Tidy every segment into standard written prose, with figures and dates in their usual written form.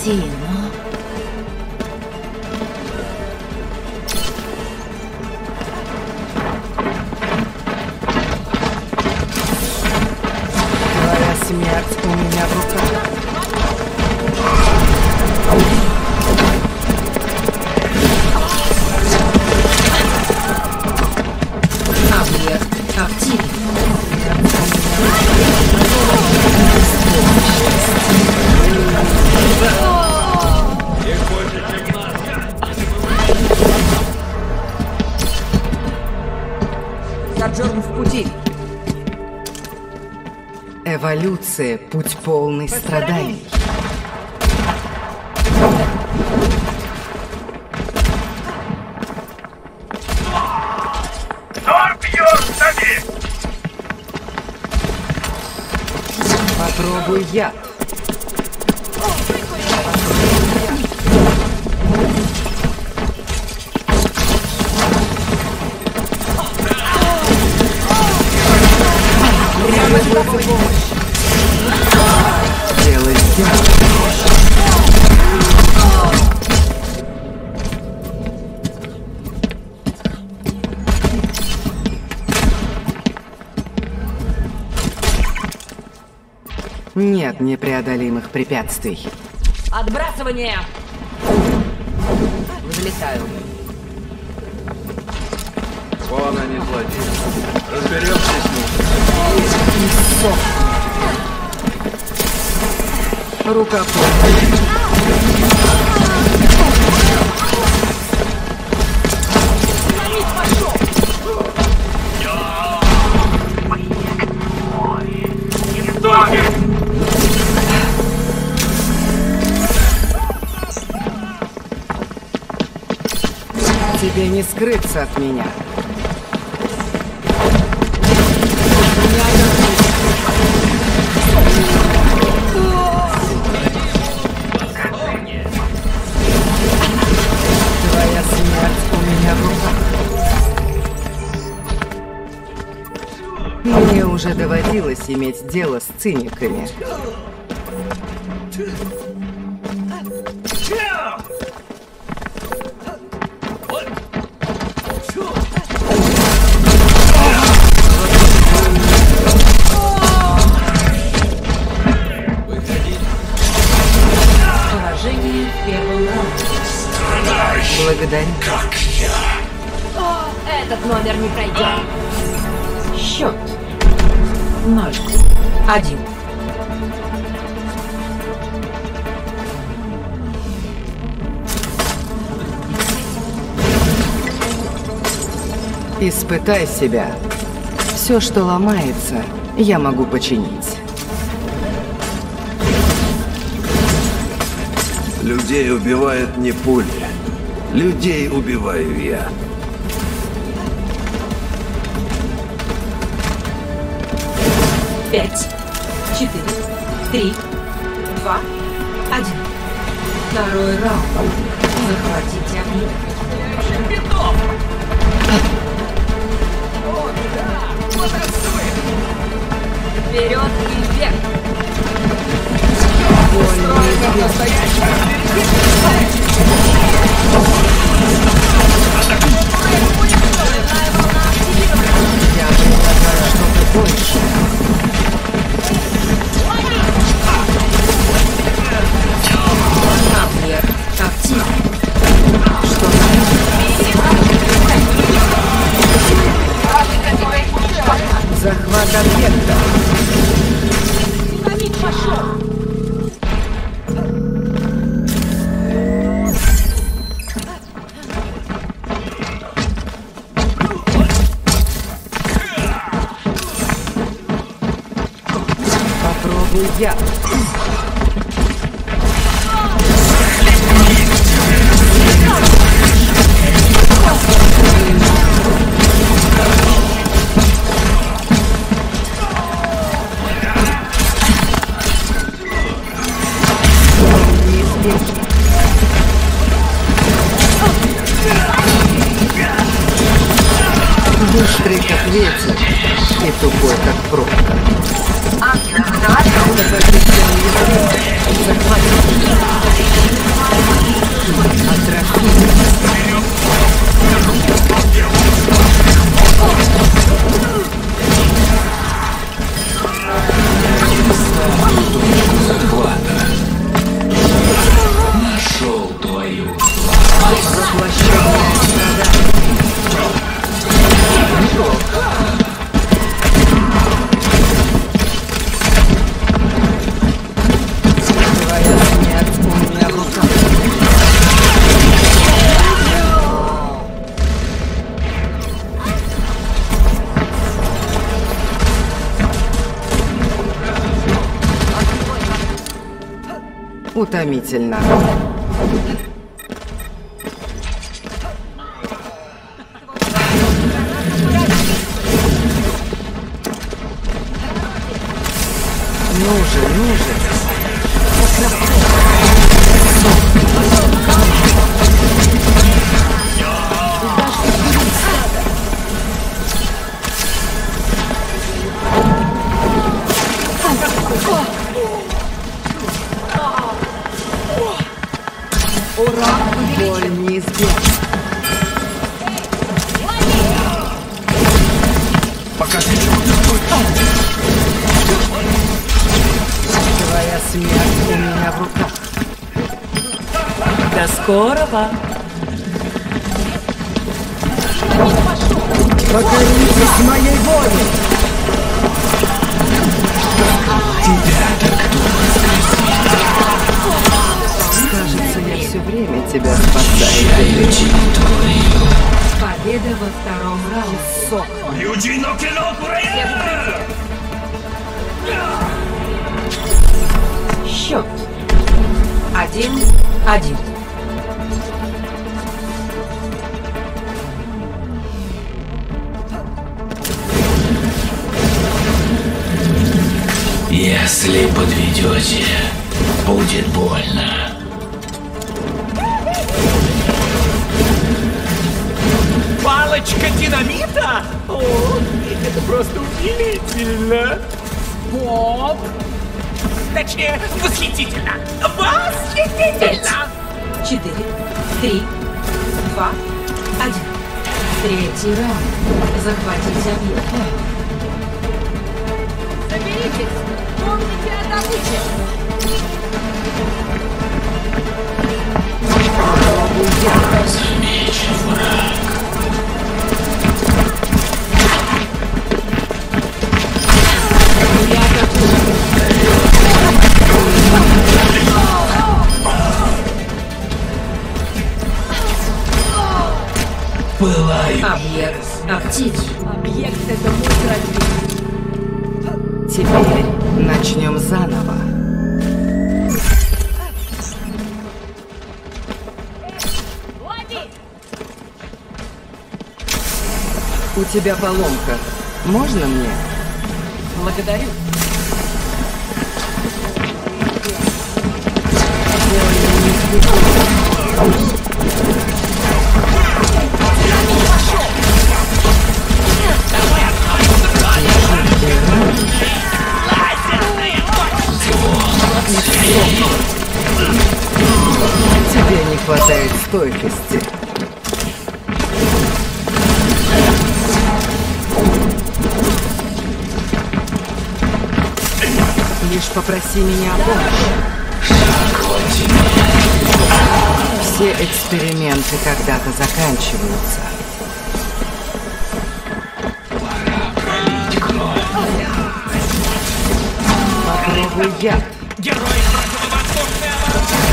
Прости, но... Твоя смерть у меня в руках. Объект активен. Их больше, чем нас. Соджорн в пути. Эволюция — путь полный страданий. Попробуй яд. Делай сделано. Нет непреодолимых препятствий. Отбрасывание! Взлетаю. Вон они, злодеи. Разберемся с ним. Рука Тебе не скрыться от меня. Твоя смерть у меня в руках. Мне уже доводилось иметь дело с циниками. Положение в первом раунде. Благодарю. Как я. Этот номер не пройдет. Счет 0-1. Испытай себя. Все, что ломается, я могу починить. Людей убивает не пули. Людей убиваю я. Пять, 4, 3, 2, 1. Второй раунд. Захватите объект. Вперед и вверх. Я предлагаю что-то большее. Объект активен. Захват объекта. Динамит пошел. Попробуй я. Быстрый как ветер и тупой как пробка. Захватить. Утомительно. Ну же. Боль неизбежна. Покажи, чего ты стоишь. Твоя смерть у меня в руках. До скорого. Покоритесь моей воле! Кажется, я все время тебя спасаю. Победа во втором раунде. Счет 1-1. Если подведете, будет больно. Палочка динамита? О, это просто удивительно. Боб. Точнее, восхитительно. Восхитительно. 4, 3, 2, 1. Третий раунд. Захватить объект. Соберитесь! Помните о добыче! Замечен враг. Пылаю. Объект активен. Объект — это мой противник. Теперь начнем заново. Лови! У тебя поломка. Можно мне? Благодарю. Тебе не хватает стойкости. Лишь попроси меня о помощи. Все эксперименты когда-то заканчиваются. Попробуй яд. Герой противовоздушной обороны.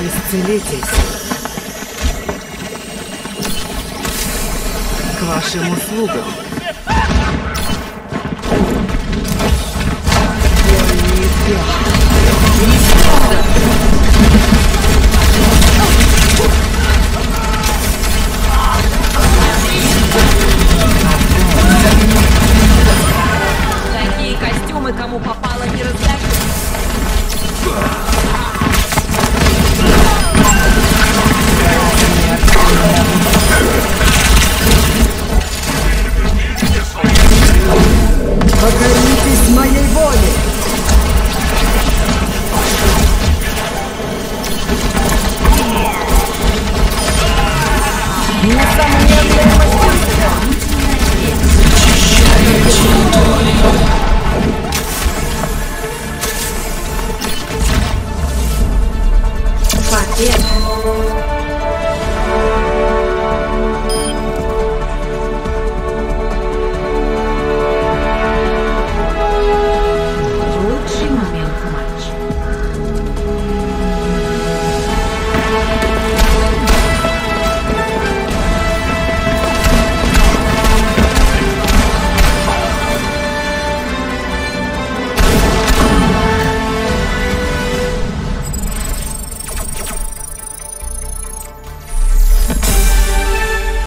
Исцелитесь. К вашим услугам.